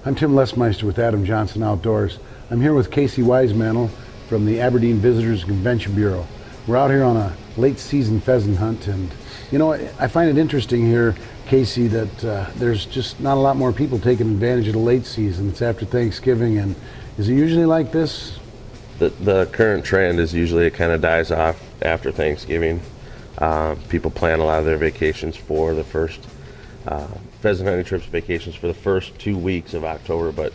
I'm Tim Lesmeister with Adam Johnson Outdoors. I'm here with Casey Wisemantel from the Aberdeen Visitors Convention Bureau. We're out here on a late season pheasant hunt, and you know, I find it interesting here, Casey, that there's just not a lot more people taking advantage of the late season. It's after Thanksgiving, and is it usually like this? The current trend is usually it kind of dies off after Thanksgiving. People plan a lot of their vacations for the first pheasant hunting trips, vacations for the first 2 weeks of October, but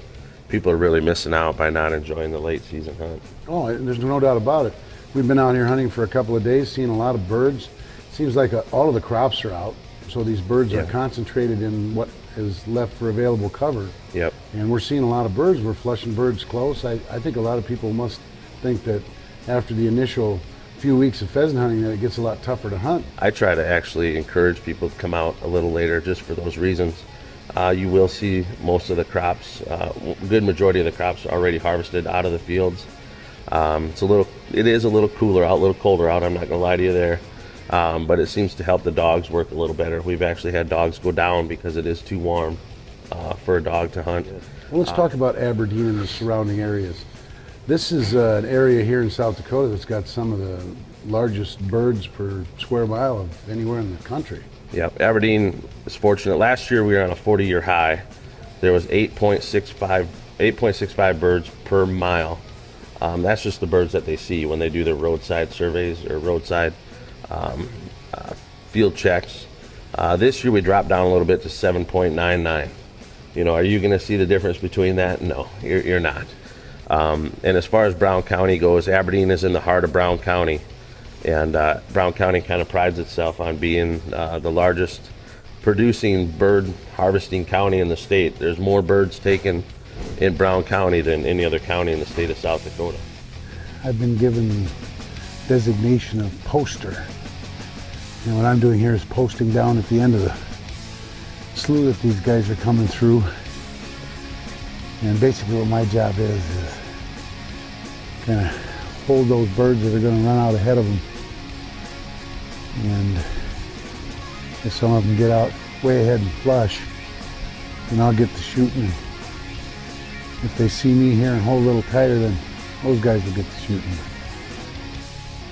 people are really missing out by not enjoying the late season hunt. Oh, there's no doubt about it. We've been out here hunting for a couple of days, seeing a lot of birds. Seems like all of the crops are out, so these birds are concentrated in what is left for available cover. Yep. And we're seeing a lot of birds. We're flushing birds close. I think a lot of people must think that after the initial few weeks of pheasant hunting that it gets a lot tougher to hunt. I try to actually encourage people to come out a little later just for those reasons. You will see most of the crops, good majority of the crops already harvested out of the fields. It is a little cooler out, a little colder out, I'm not gonna lie to you there. But it seems to help the dogs work a little better. We've actually had dogs go down because it is too warm for a dog to hunt. Well, let's talk about Aberdeen and the surrounding areas. This is an area here in South Dakota that's got some of the largest birds per square mile of anywhere in the country. Yep, Aberdeen is fortunate. Last year we were on a 40-year high. There was 8.65 birds per mile. That's just the birds that they see when they do their roadside surveys or roadside field checks. This year we dropped down a little bit to 7.99. You know, are you going to see the difference between that? No, you're not. And as far as Brown County goes, Aberdeen is in the heart of Brown County, and Brown County kind of prides itself on being the largest producing bird harvesting county in the state. There's more birds taken in Brown County than any other county in the state of South Dakota. I've been given the designation of poster. And what I'm doing here is posting down at the end of the slough that these guys are coming through. And basically what my job is kind of hold those birds that are going to run out ahead of them. And if some of them get out way ahead and flush, then I'll get to shooting. If they see me here and hold a little tighter, then those guys will get to shooting.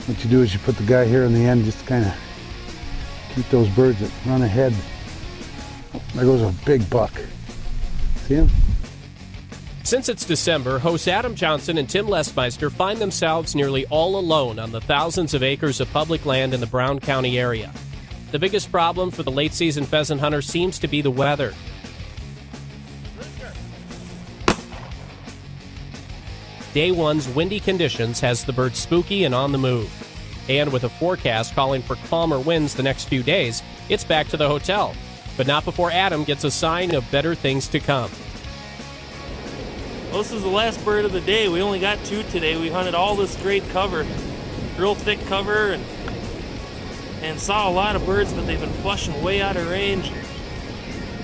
What you do is you put the guy here in the end just to kind of keep those birds that run ahead. Oh, there goes a big buck. See him? Since it's December, hosts Adam Johnson and Tim Lesmeister find themselves nearly all alone on the thousands of acres of public land in the Brown County area. The biggest problem for the late season pheasant hunter seems to be the weather. Day one's windy conditions has the birds spooky and on the move. And with a forecast calling for calmer winds the next few days, it's back to the hotel. But not before Adam gets a sign of better things to come. Well, this is the last bird of the day. We only got 2 today. We hunted all this great cover, real thick cover, and saw a lot of birds, but they've been flushing way out of range.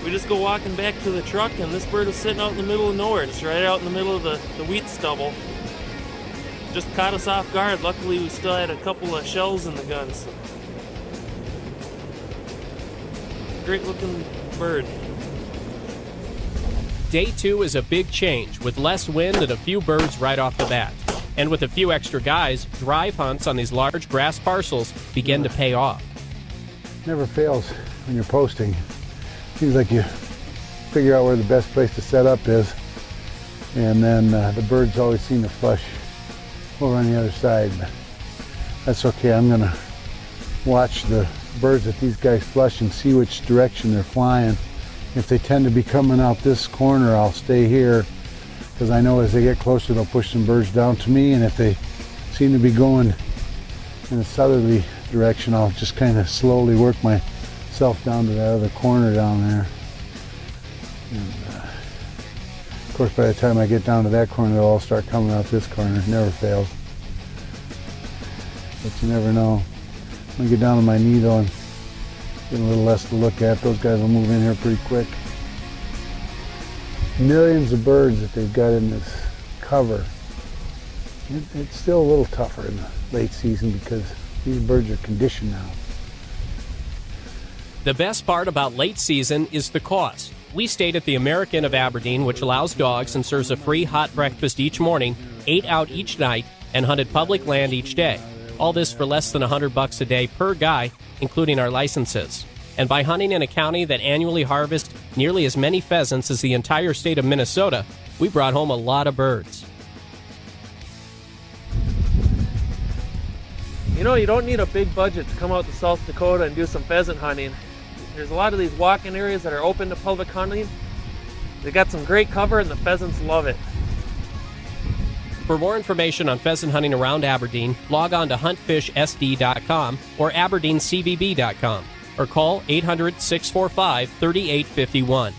We just go walking back to the truck, and this bird is sitting out in the middle of nowhere, just right out in the middle of the wheat stubble. Just caught us off guard. Luckily, we still had a couple of shells in the guns. Great looking bird. Day 2 is a big change, with less wind and a few birds right off the bat. And with a few extra guys, drive hunts on these large grass parcels begin to pay off. Never fails when you're posting. Seems like you figure out where the best place to set up is, and then the birds always seem to flush over on the other side. But that's okay. I'm gonna watch the birds that these guys flush and see which direction they're flying. If they tend to be coming out this corner, I'll stay here, because I know as they get closer they'll push some birds down to me, and if they seem to be going in a southerly direction, I'll just kind of slowly work myself down to that other corner down there. And, of course, by the time I get down to that corner, they'll all start coming out this corner. It never fails. But you never know. When I get down to my knee though and get a little less to look at, those guys will move in here pretty quick. Millions of birds that they've got in this cover. It's still a little tougher in the late season because these birds are conditioned now. The best part about late season is the cost. We stayed at the American of Aberdeen, which allows dogs and serves a free hot breakfast each morning, ate out each night, and hunted public land each day. All this for less than $100 a day per guy, including our licenses. And by hunting in a county that annually harvests nearly as many pheasants as the entire state of Minnesota, we brought home a lot of birds. You know, you don't need a big budget to come out to South Dakota and do some pheasant hunting. There's a lot of these walk-in areas that are open to public hunting. They got some great cover and the pheasants love it. For more information on pheasant hunting around Aberdeen, log on to huntfishsd.com or aberdeencbb.com or call 800-645-3851.